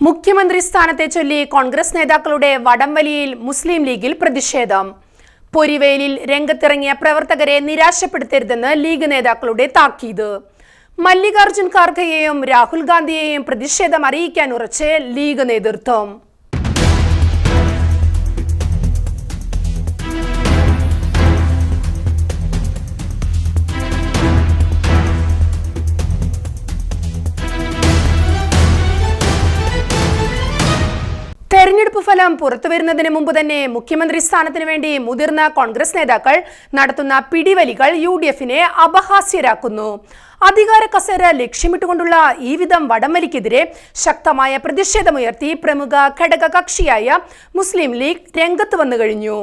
മുഖ്യമന്ത്രി സ്ഥാനത്തെ ചൊല്ലി കോൺഗ്രസ് നേതാക്കളുടെ വടംവലിയിൽ മുസ്ലിം ലീഗിൽ പ്രതിഷേധം. പൊരിവെയിലിൽ രംഗത്തിറങ്ങിയ പ്രവർത്തകരെ നിരാശപ്പെടുത്തരുതെന്ന് ലീഗ് നേതാക്കളുടെ താക്കീത്. മല്ലികാർജുൻ ഖാർഗെയെയും രാഹുൽ ഗാന്ധിയെയും പ്രതിഷേധം അറിയിക്കാൻ ഉറച്ച് ലീഗ് നേതൃത്വം. തെരഞ്ഞെടുപ്പ് ഫലം പുറത്തുവരുന്നതിന് മുമ്പ് തന്നെ മുഖ്യമന്ത്രി സ്ഥാനത്തിന് വേണ്ടി മുതിർന്ന കോൺഗ്രസ് നേതാക്കൾ നടത്തുന്ന പിടിവലികൾ UDFനെ അപഹാസ്യരാക്കുന്നു. അധികാര കസേര ലക്ഷ്യമിട്ടുകൊണ്ടുള്ള ഈ വിധം വടംവലിക്കെതിരെ ശക്തമായ പ്രതിഷേധമുയർത്തി പ്രമുഖ ഘടക കക്ഷിയായ മുസ്ലിം ലീഗ് രംഗത്ത് വന്നു കഴിഞ്ഞു.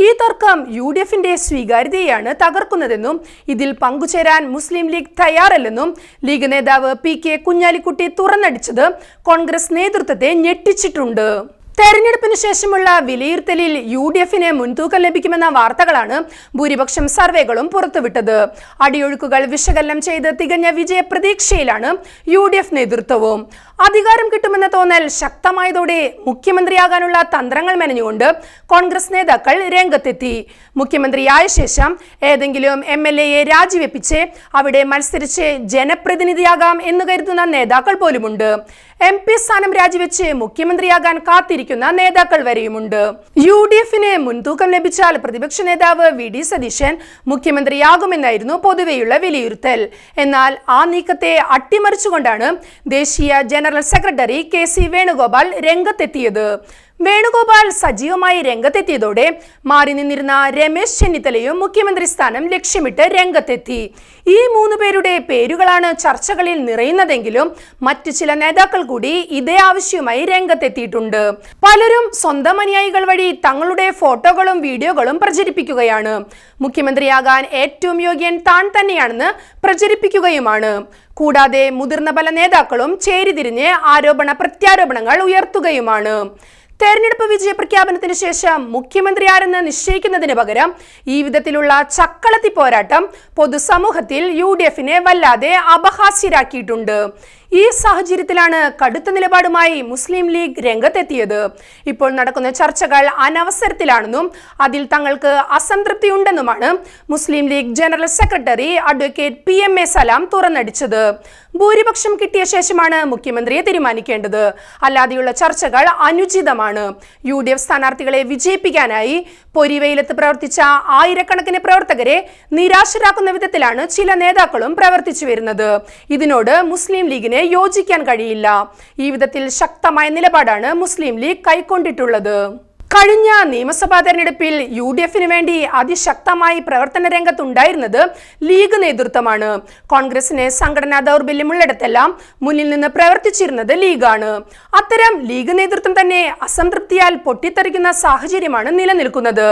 ഈ തർക്കം UDFന്റെ സ്വീകാര്യതയാണ് തകർക്കുന്നതെന്നും ഇതിൽ പങ്കുചേരാൻ മുസ്ലിം ലീഗ് തയ്യാറല്ലെന്നും ലീഗ് നേതാവ് PK കുഞ്ഞാലിക്കുട്ടി തുറന്നടിച്ചത് കോൺഗ്രസ് നേതൃത്വത്തെ ഞെട്ടിച്ചിട്ടുണ്ട്. തെരഞ്ഞെടുപ്പിന് ശേഷമുള്ള വിലയിരുത്തലിൽ UDFന് മുൻതൂക്കം ലഭിക്കുമെന്ന വാർത്തകളാണ് ഭൂരിപക്ഷം സർവേകളും പുറത്തുവിട്ടത്. അടിയൊഴുക്കുകൾ വിശകലനം ചെയ്ത് തികഞ്ഞ വിജയ പ്രതീക്ഷയിലാണ് UDF നേതൃത്വവും. അധികാരം കിട്ടുമെന്ന തോന്നൽ ശക്തമായതോടെ മുഖ്യമന്ത്രിയാകാനുള്ള തന്ത്രങ്ങൾ മെനഞ്ഞുകൊണ്ട് കോൺഗ്രസ് നേതാക്കൾ രംഗത്തെത്തി. മുഖ്യമന്ത്രിയായ ശേഷം ഏതെങ്കിലും MLAയെ രാജിവെപ്പിച്ച് അവിടെ മത്സരിച്ച് ജനപ്രതിനിധിയാകാം എന്ന് കരുതുന്ന നേതാക്കൾ പോലുമുണ്ട്. MP സ്ഥാനം രാജിവെച്ച് മുഖ്യമന്ത്രിയാകാൻ കാത്തിരിക്കുന്ന നേതാക്കൾ വരെയുമുണ്ട്. UDFന് മുൻതൂക്കം ലഭിച്ചാൽ പ്രതിപക്ഷ നേതാവ് VD സതീശൻ മുഖ്യമന്ത്രിയാകുമെന്നായിരുന്നു പൊതുവെയുള്ള വിലയിരുത്തൽ. എന്നാൽ ആ നീക്കത്തെ അട്ടിമറിച്ചുകൊണ്ടാണ് ദേശീയ ജനറൽ സെക്രട്ടറി KC വേണുഗോപാൽ രംഗത്തെത്തിയത്. വേണുഗോപാൽ സജീവമായി രംഗത്തെത്തിയതോടെ മാറി നിന്നിരുന്ന രമേശ് ചെന്നിത്തലയും മുഖ്യമന്ത്രി സ്ഥാനം ലക്ഷ്യമിട്ട് രംഗത്തെത്തി. ഈ 3 പേരുടെ പേരുകളാണ് ചർച്ചകളിൽ നിറയുന്നതെങ്കിലും മറ്റു ചില നേതാക്കൾ കൂടി ഇതേ ആവശ്യവുമായി രംഗത്തെത്തിയിട്ടുണ്ട്. പലരും സ്വന്തം അനുയായികൾ വഴി തങ്ങളുടെ ഫോട്ടോകളും വീഡിയോകളും പ്രചരിപ്പിക്കുകയാണ്. മുഖ്യമന്ത്രിയാകാൻ ഏറ്റവും യോഗ്യൻ താൻ തന്നെയാണെന്ന് പ്രചരിപ്പിക്കുകയുമാണ്. കൂടാതെ മുതിർന്ന പല നേതാക്കളും ചേരിതിരിഞ്ഞ് ആരോപണ പ്രത്യാരോപണങ്ങൾ ഉയർത്തുകയുമാണ്. തെരഞ്ഞെടുപ്പ് വിജയ പ്രഖ്യാപനത്തിന് ശേഷം മുഖ്യമന്ത്രി ആരെന്ന് നിശ്ചയിക്കുന്നതിന് പകരം ഈ വിധത്തിലുള്ള ചക്കളത്തി പോരാട്ടം പൊതുസമൂഹത്തിൽ UDFനെ വല്ലാതെ അപഹാസ്യരാക്കിയിട്ടുണ്ട്. ഈ സാഹചര്യത്തിലാണ് കടുത്ത നിലപാടുമായി മുസ്ലിം ലീഗ് രംഗത്തെത്തിയത്. ഇപ്പോൾ നടക്കുന്ന ചർച്ചകൾ അനവസരത്തിലാണെന്നും അതിൽ തങ്ങൾക്ക് അസംതൃപ്തിയുണ്ടെന്നുമാണ് Muslim League general secretary advocate PMA Salam തുറന്നടിച്ചത്. ഭൂരിപക്ഷം കിട്ടിയ ശേഷമാണ് മുഖ്യമന്ത്രിയെ തീരുമാനിക്കേണ്ടത്. അല്ലാതെയുള്ള ചർച്ചകൾ അനുചിതമാണ്. UDF സ്ഥാനാർത്ഥികളെ വിജയിപ്പിക്കാനായി പൊരിവെയിലത്ത് പ്രവർത്തിച്ച ആയിരക്കണക്കിന് പ്രവർത്തകരെ നിരാശരാക്കുന്ന വിധത്തിലാണ് ചില നേതാക്കളും പ്രവർത്തിച്ചു വരുന്നത്. ഇതിനോട് മുസ്ലിം ലീഗിന് യോജിക്കാൻ കഴിയില്ല. ഈ വിധത്തിൽ ശക്തമായ നിലപാടാണ് മുസ്ലിം ലീഗ് കൈക്കൊണ്ടിട്ടുള്ളത്. കഴിഞ്ഞ നിയമസഭാ തെരഞ്ഞെടുപ്പിൽ UDFന് വേണ്ടി അതിശക്തമായി പ്രവർത്തന രംഗത്തുണ്ടായിരുന്നത് ലീഗ് നേതൃത്വമാണ്. കോൺഗ്രസിന് സംഘടനാ ദൗർബല്യമുള്ളിടത്തെല്ലാം മുന്നിൽ നിന്ന് പ്രവർത്തിച്ചിരുന്നത് ലീഗാണ്. അത്തരം ലീഗ് നേതൃത്വം തന്നെ അസംതൃപ്തിയാൽ പൊട്ടിത്തെറിക്കുന്ന സാഹചര്യമാണ് നിലനിൽക്കുന്നത്.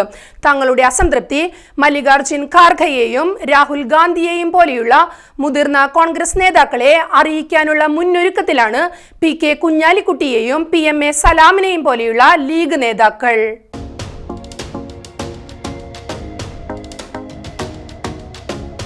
തങ്ങളുടെ അസംതൃപ്തി മല്ലികാർജുൻ ഖാർഗെയെയും രാഹുൽ ഗാന്ധിയെയും പോലെയുള്ള മുതിർന്ന കോൺഗ്രസ് നേതാക്കളെ അറിയിക്കാനുള്ള മുന്നൊരുക്കത്തിലാണ് PK കുഞ്ഞാലിക്കുട്ടിയെയും PMA സലാമിനെയും പോലെയുള്ള ലീഗ് നേതാക്കൾ.